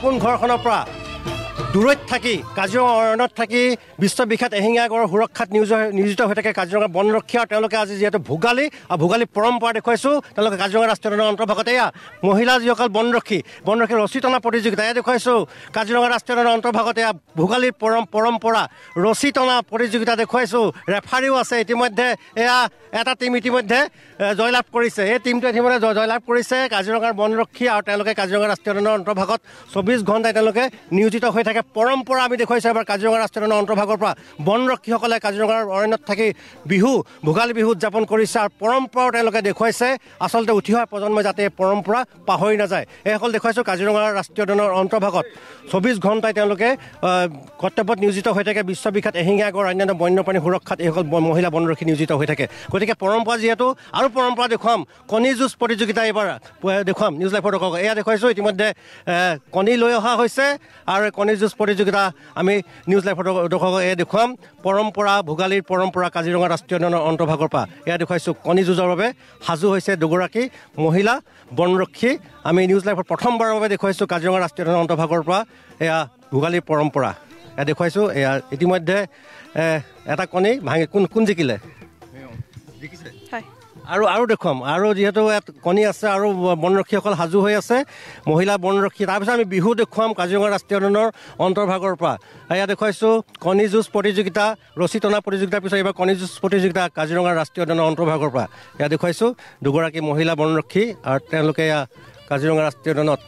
আপোন ঘৰখনৰ পৰা দূৰৈত থাকি কাজিৰঙা অৰণ্যত থাকি বিশ্ববিখ্যাত এশিঙীয়া গঁড়ৰ সুৰক্ষাত নিয়োজিত হৈ থাকে কাজিৰঙা বনৰক্ষী আৰু তেওঁলোকে আজি যিহেতু ভোগালী আৰু ভোগালী পৰম্পৰা দেখুৱাইছোঁ তেওঁলোকে কাজিৰঙা ৰাষ্ট্ৰীয় উদ্যানৰ অন্তৰ্ভাগত এয়া মহিলা যিসকল বনৰক্ষী ৰছী টনা প্ৰতিযোগিতা এয়া দেখুৱাইছোঁ কাজিৰঙা ৰাষ্ট্ৰীয় উদ্যানৰ অন্তৰ্ভাগত এয়া ভোগালীৰ পৰম্পৰা ৰছী টনা প্ৰতিযোগিতা দেখুৱাইছোঁ ৰেফাৰীও আছে ইতিমধ্যে এয়া এটা টীম ইতিমধ্যে জয়লাভ কৰিছে এই টীমটোৱে ইতিমধ্যে জয়লাভ কৰিছে কাজিৰঙাৰ বনৰক্ষী আৰু তেওঁলোকে কাজিৰঙা ৰাষ্ট্ৰীয় উদ্যানৰ অন্তৰ্ভাগত 24 ঘণ্টাই তেওঁলোকে নিয়োজিত হৈ থাকে পৰম্পৰা আমি দেখুৱাইছোঁ এবাৰ কাজিৰঙা ৰাষ্ট্ৰীয় উদ্যানৰ অন্তৰ্ভাগৰ পৰা বনৰক্ষীসকলে কাজিৰঙাৰ অৰণ্যত থাকি ভোগালী বিহু উদযাপন কৰিছে আৰু পৰম্পৰাও তেওঁলোকে দেখুৱাইছে আচলতে উঠি অহা প্ৰজন্মই যাতে পৰম্পৰা পাহৰি নাযায় এইসকল দেখুৱাইছোঁ কাজিৰঙা ৰাষ্ট্ৰীয় উদ্যানৰ অন্তৰ্ভাগত 24 ঘণ্টাই তেওঁলোকে কৰ্তব্যত নিয়োজিত হৈ থাকে বিশ্ববিখ্যাত এশিঙীয়া গঁড় অন্যান্য বন্যপ্ৰাণী সুৰক্ষাত এইসকল মহিলা বনৰক্ষী নিয়োজিত হৈ থাকে গতিকে পৰম্পৰা যিহেতু আৰু পৰম্পৰা দেখুৱাম কণী যুঁজ প্ৰতিযোগিতা এইবাৰ দেখুৱাম নিউজ লাইভৰ দৰ্শকক এয়া দেখুৱাইছোঁ ইতিমধ্যে কণী লৈ অহা হৈছে আৰু কণী যুঁজ প্ৰতিযোগিতা আমি নিউজ লাইভৰ দৰ্শকক এয়া দেখুৱাম পৰম্পৰা ভোগালীৰ পৰম্পৰা কাজিৰঙা ৰাষ্ট্ৰীয় উদ্যানৰ অন্তৰ্ভাগৰ পৰা এয়া দেখুৱাইছোঁ কণী যুঁজৰ বাবে সাজু হৈছে দুগৰাকী মহিলা বনৰক্ষী আমি নিউজ লাইভৰ প্ৰথমবাৰৰ বাবে দেখুৱাইছোঁ কাজিৰঙা ৰাষ্ট্ৰীয় উদ্যানৰ অন্তৰ্ভাগৰ পৰা এয়া ভোগালীৰ পৰম্পৰা এয়া দেখুৱাইছোঁ এয়া ইতিমধ্যে এটা কণী ভাঙি কোন জিকিলে আৰু দেখুৱাম আৰু যিহেতু ইয়াত কণী আছে আৰু বনৰক্ষীসকল সাজু হৈ আছে মহিলা বনৰক্ষী তাৰপিছত আমি বিহু দেখুৱাম কাজিৰঙা ৰাষ্ট্ৰীয় উদ্যানৰ অন্তৰ্ভাগৰ পৰা এয়া দেখুৱাইছোঁ কণী যুঁজ প্ৰতিযোগিতা ৰছী টনা প্ৰতিযোগিতাৰ পিছত এইবাৰ কণী যুঁজ প্ৰতিযোগিতা কাজিৰঙা ৰাষ্ট্ৰীয় উদ্যানৰ অন্তৰ্ভাগৰ পৰা এয়া দেখুৱাইছোঁ দুগৰাকী মহিলা বনৰক্ষী আৰু তেওঁলোকে এয়া কাজিৰঙা ৰাষ্ট্ৰীয় উদ্যানত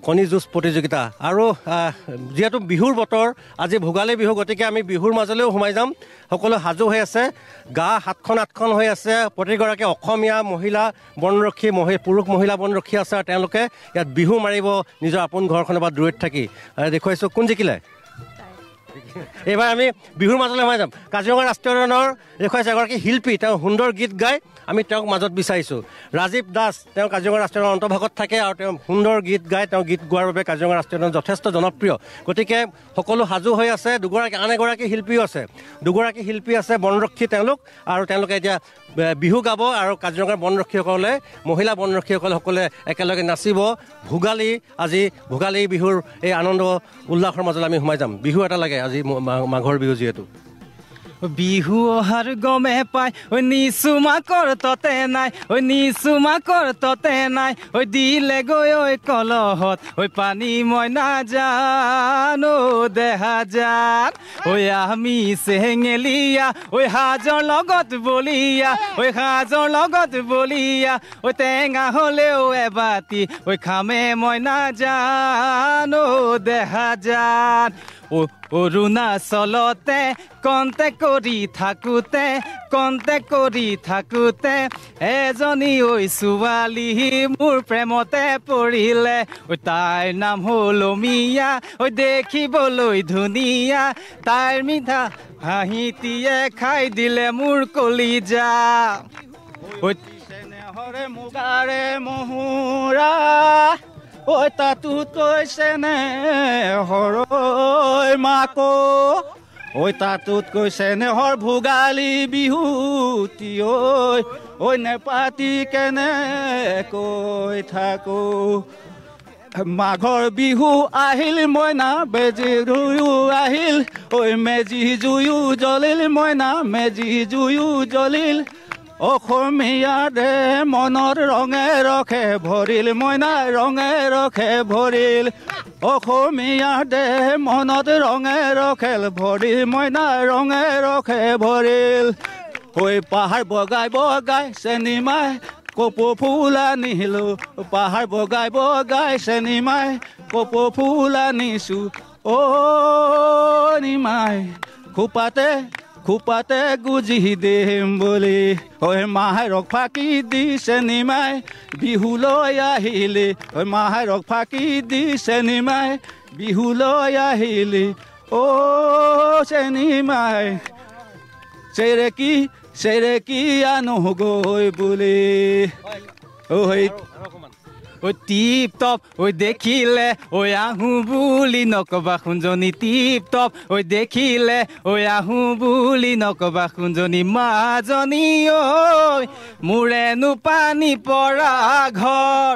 কণী যুঁজ প্ৰতিযোগিতা আৰু যিহেতু বিহুৰ বতৰ আজি ভোগালী বিহু গতিকে আমি বিহুৰ মাজলৈও সোমাই যাম সকলো সাজু হৈ আছে গা 7খন হৈ আছে প্ৰতিগৰাকী অসমীয়া মহিলা বনৰক্ষী পুৰুষ মহিলা বনৰক্ষী আছে আৰু তেওঁলোকে ইয়াত বিহু মাৰিব নিজৰ আপোন ঘৰখনৰ পৰা দূৰৈত থাকি দেখুৱাইছোঁ কোন জিকিলে এইবাৰ আমি বিহুৰ মাজলৈ সোমাই যাম কাজিৰঙা ৰাষ্ট্ৰীয় উদ্যানৰ দেখুৱাইছে এগৰাকী শিল্পী তেওঁ সুন্দৰ গীত গায় আমি তেওঁক মাজত বিচাৰিছোঁ ৰাজীৱ দাস তেওঁ কাজিৰঙা ৰাষ্ট্ৰীয় উদ্যানৰ অন্তৰ্ভাগত থাকে আৰু তেওঁ সুন্দৰ গীত গায় তেওঁ গীত গোৱাৰ বাবে কাজিৰঙা ৰাষ্ট্ৰীয় উদ্যান যথেষ্ট জনপ্ৰিয় গতিকে সকলো সাজু হৈ আছে আন এগৰাকী শিল্পীও আছে দুগৰাকী শিল্পী আছে বনৰক্ষী আৰু তেওঁলোকে এতিয়া বিহু গাব আৰু কাজিৰঙাৰ বনৰক্ষীসকলে মহিলা বনৰক্ষীসকলে সকলোৱে একেলগে নাচিব আজি ভোগালী বিহুৰ এই আনন্দ উল্লাসৰ মাজলৈ আমি সোমাই যাম বিহু এটা লাগে আজি মাঘৰ বিহু যিহেতু বিহু অহাৰ গমে পাই নিচু মাকৰ ততে নাই দিলে গৈ কলহত পানী মই নাজানো দেহা জান আমি চেঙেলীয়া সাজৰ লগত বলিয়া টেঙা হ'লেও এবাতি খামে মই নাজানো দেহা জান অৰুণাচলতে কণ্টেক কৰি থাকোঁতে এজনী ছোৱালী মোৰ প্ৰেমতে পৰিলে তাইৰ নাম হ'ল মিয়া দেখিবলৈ ধুনীয়া তাইৰ মিঠা হাঁহিটিয়ে খাই দিলে মোৰ কলিজা চেনেহৰে মুগাৰে মহুৰা তাতোত কৈছেনে হৰৈ মাকো তাতোত কৈছেনে হৰ ভোগালী বিহুতি নেপাতি কেনে কৈ থাকো মাঘৰ বিহু আহিল মইনা বেজী জুয়ো আহিল মেজি জুয়ো জ্বলিল মইনা মেজি জুয়ো জ্বলিল অসমীয়াৰে মনৰ ৰঙে ৰখে ভৰিল মইনা ৰঙে ৰখে ভৰিল অসমীয়াৰে মনত ৰঙে ৰখে ভৰিল মইনা ৰঙে ৰখে ভৰিল পাহাৰ বগাই চেনিমাই কপৌ ফুল আনিলো পাহাৰ বগাই চেনিমাই কপৌ ফুল আনিছো নিমাই খোপাতে গুজি দিম বুলি মাহেৰক ফাঁকি দিছে নিমাই বিহুলৈ আহিলে মাহেৰক ফাঁকি দিছে নিমাই বিহুলৈ আহিলে চেনিমাই চেৰেকি আনো গৈ বুলি ঐ টিপ টপ ঐ দেখিলে ঐ আহো বুলি নকবা খুঞ্জনি টিপ টপ ঐ দেখিলে ঐ আহো বুলি নকবা খুঞ্জনি মাজনী ঐ মোৰেনো পানী পৰা ঘৰ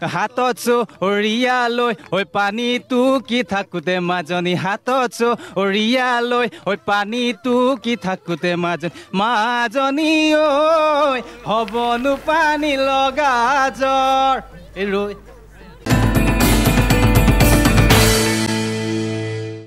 হাতত চৰিয়া লৈ ঐ পানীটো কি থাকোতে মাজনী হাতত চৰিয়া লৈ ঐ পানীটো কি থাকোতে মাজনী ঐ হ'বনো পানী লগা জ্বৰ ৰৈ